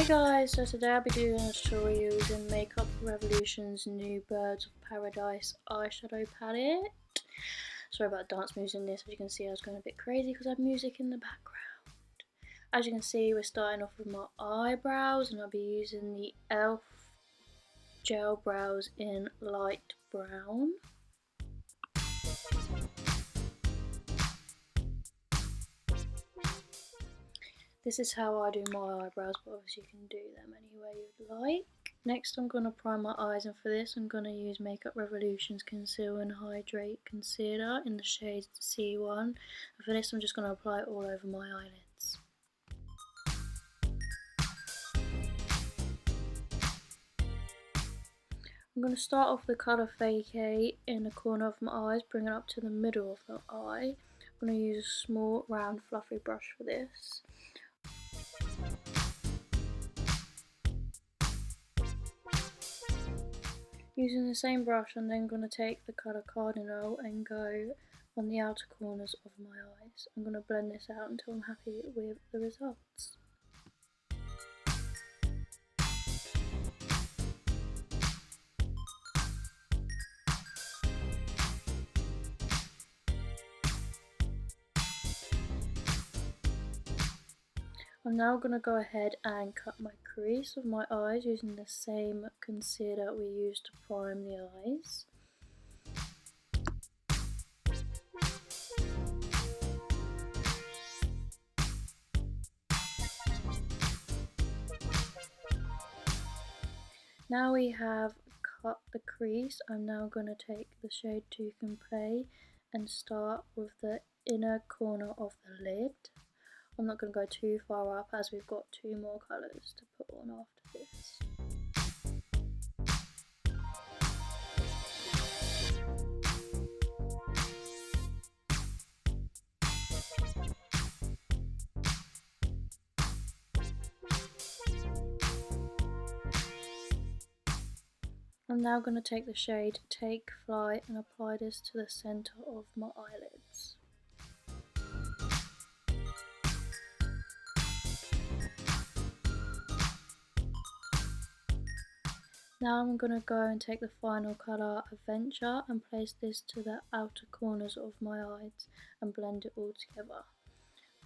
Hey guys, so today I'll be doing a tutorial using Makeup Revolution's new Birds of Paradise eyeshadow palette. Sorry about dance moves in this, as you can see I was going a bit crazy because I have music in the background. As you can see, we're starting off with my eyebrows and I'll be using the e.l.f. gel brows in light brown. This is how I do my eyebrows, but obviously you can do them any way you'd like. Next I'm going to prime my eyes, and for this I'm going to use Makeup Revolution's Conceal and Hydrate Concealer in the shade C1. And for this I'm just going to apply it all over my eyelids. I'm going to start off with the colour Fake A in the corner of my eyes, bring it up to the middle of the eye. I'm going to use a small, round, fluffy brush for this. Using the same brush, I'm then going to take the colour Cardinal and go on the outer corners of my eyes. I'm going to blend this out until I'm happy with the results. I'm now going to go ahead and cut my crease of my eyes using the same concealer we used to prime the eyes. Now we have cut the crease, I'm now going to take the shade Tooth and Play and start with the inner corner of the lid. I'm not going to go too far up as we've got two more colours to put on after this. I'm now going to take the shade Take Flight and apply this to the centre of my eyelids. Now I'm going to go and take the final colour Adventure and place this to the outer corners of my eyes and blend it all together.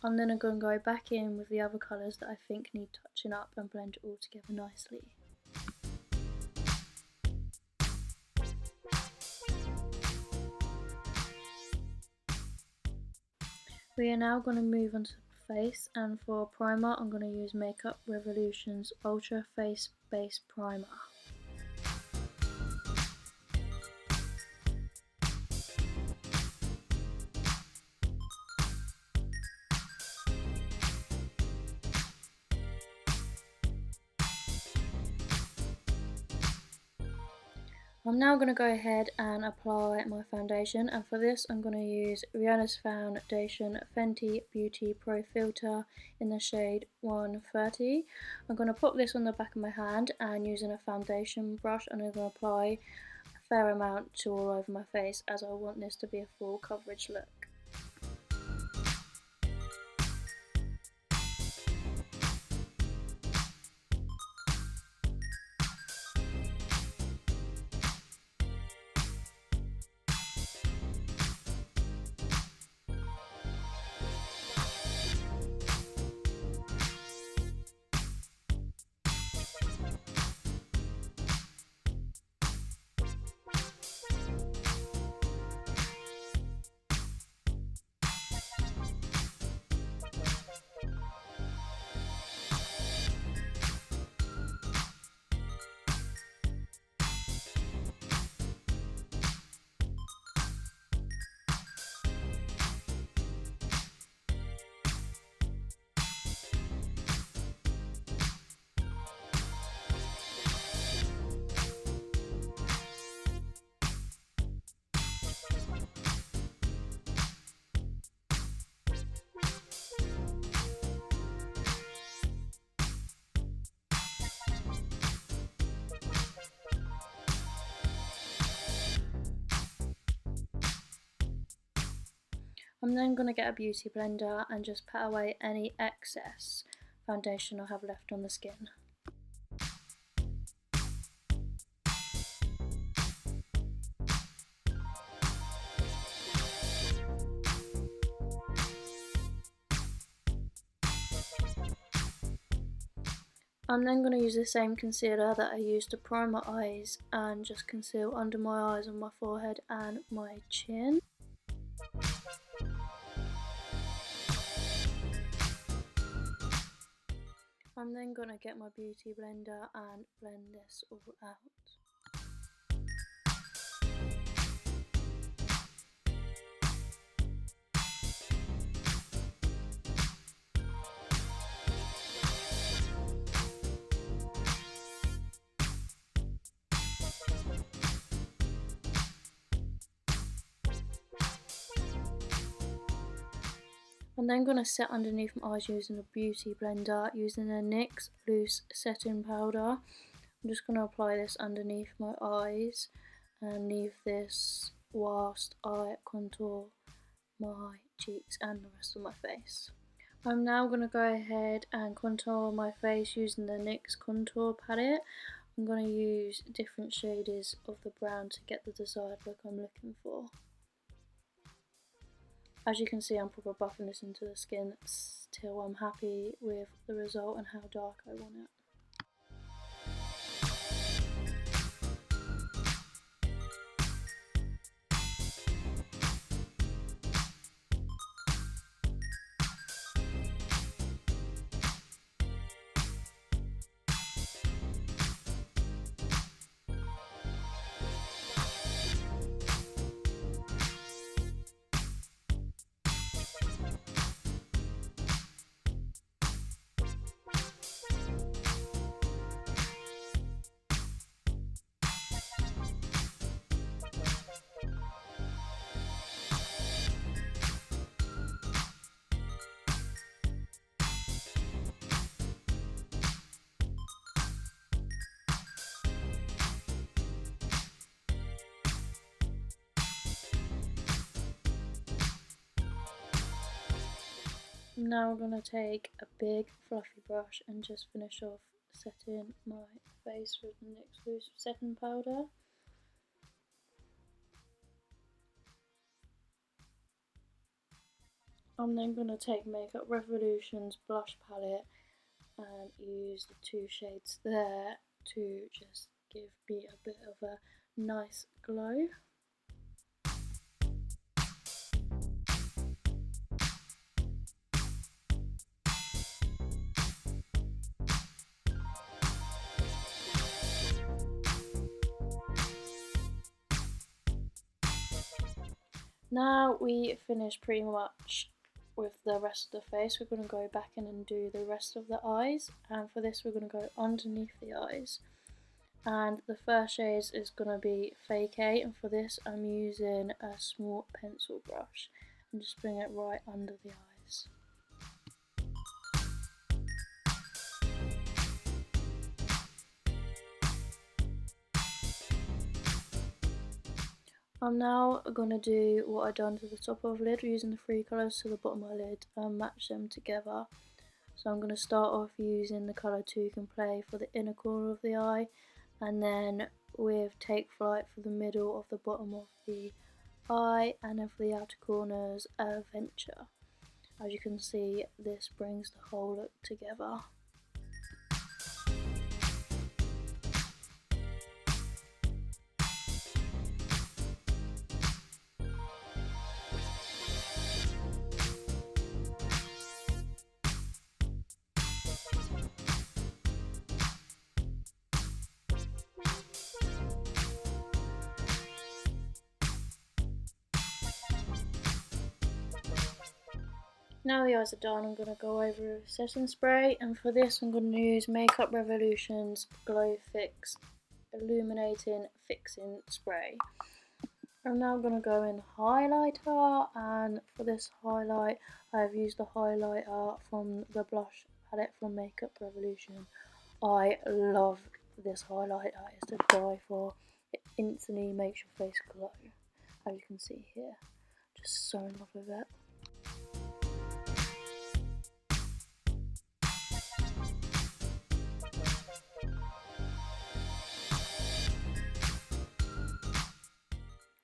I'm then going to go back in with the other colours that I think need touching up and blend it all together nicely. We are now going to move on to the face, and for a primer I'm going to use Makeup Revolution's Ultra Face Base Primer. I'm now going to go ahead and apply my foundation, and for this I'm going to use Rihanna's Foundation Fenty Beauty Pro Filter in the shade 130. I'm going to put this on the back of my hand and using a foundation brush, and I'm going to apply a fair amount to all over my face as I want this to be a full coverage look. I'm then going to get a beauty blender and just pat away any excess foundation I have left on the skin. I'm then going to use the same concealer that I used to prime my eyes and just conceal under my eyes, on my forehead and my chin. I'm then going to get my beauty blender and blend this all out. I'm then going to set underneath my eyes using a beauty blender, using the NYX loose setting powder. I'm just going to apply this underneath my eyes and leave this whilst I contour my cheeks and the rest of my face. I'm now going to go ahead and contour my face using the NYX contour palette. I'm going to use different shades of the brown to get the desired look I'm looking for. As you can see, I'm proper buffing this into the skin till I'm happy with the result and how dark I want it. I'm now going to take a big fluffy brush and just finish off setting my face with the NYX loose setting powder. I'm then going to take Makeup Revolution's blush palette and use the two shades there to just give me a bit of a nice glow. Now we finish pretty much with the rest of the face. We're going to go back in and do the rest of the eyes, and for this we're going to go underneath the eyes. And the first shade is going to be Fake A, and for this I'm using a small pencil brush and just bring it right under the eyes. I'm now going to do what I've done to the top of the lid, using the three colours to the bottom of the lid and match them together. So I'm going to start off using the colour Two Can Play for the inner corner of the eye, and then with Take Flight for the middle of the bottom of the eye, and then for the outer corners, Adventure. As you can see, this brings the whole look together. Now the eyes are done, I'm going to go over with setting spray, and for this I'm going to use Makeup Revolution's Glow Fix Illuminating Fixing Spray. I'm now going to go in highlighter, and for this highlight I've used the highlighter from the blush palette from Makeup Revolution. I love this highlighter, it's to die for. It instantly makes your face glow, as you can see here. Just so in love with it.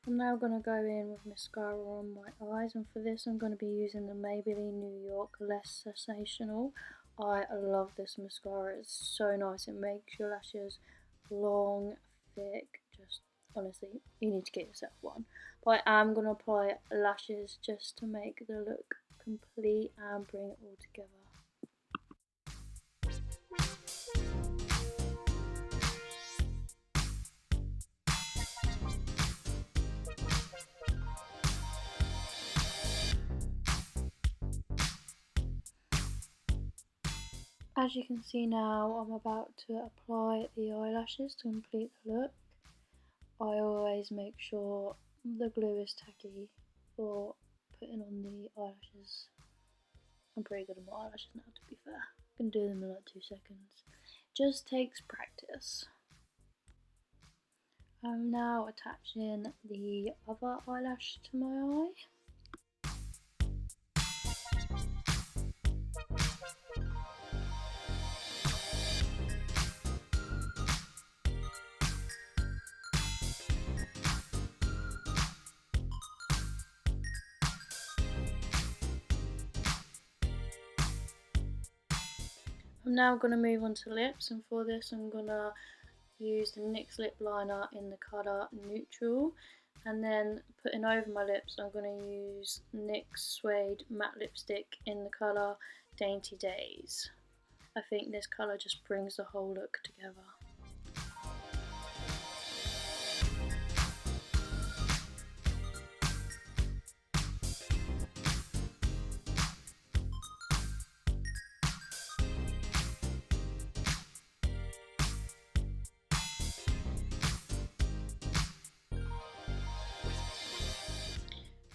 I'm now going to go in with mascara on my eyes, and for this I'm going to be using the Maybelline New York Less Sensational I love this mascara. It's so nice. It makes your lashes long, thick. Just honestly, you need to get yourself one. But I am going to apply lashes just to make the look complete and bring it all together. As you can see now, I'm about to apply the eyelashes to complete the look. I always make sure the glue is tacky for putting on the eyelashes. I'm pretty good at my eyelashes now, to be fair. I can do them in like 2 seconds. Just takes practice. I'm now attaching the other eyelash to my eye. I'm now going to move on to lips, and for this I'm going to use the NYX lip liner in the colour Neutral, and then putting over my lips I'm going to use NYX Suede matte lipstick in the colour Dainty Days. I think this colour just brings the whole look together.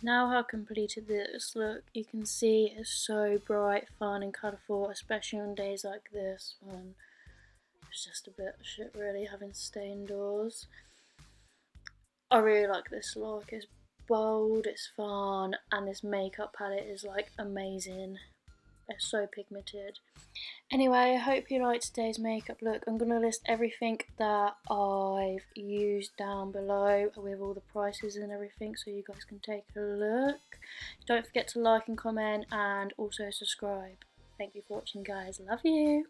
Now I've completed this look, you can see it's so bright, fun and colourful, especially on days like this when it's just a bit shit really having to stay indoors. I really like this look. It's bold, it's fun, and this makeup palette is like amazing. It's so pigmented. Anyway, I hope you liked today's makeup look. I'm going to list everything that I've used down below with all the prices and everything so you guys can take a look. Don't forget to like and comment and also subscribe. Thank you for watching guys. Love you.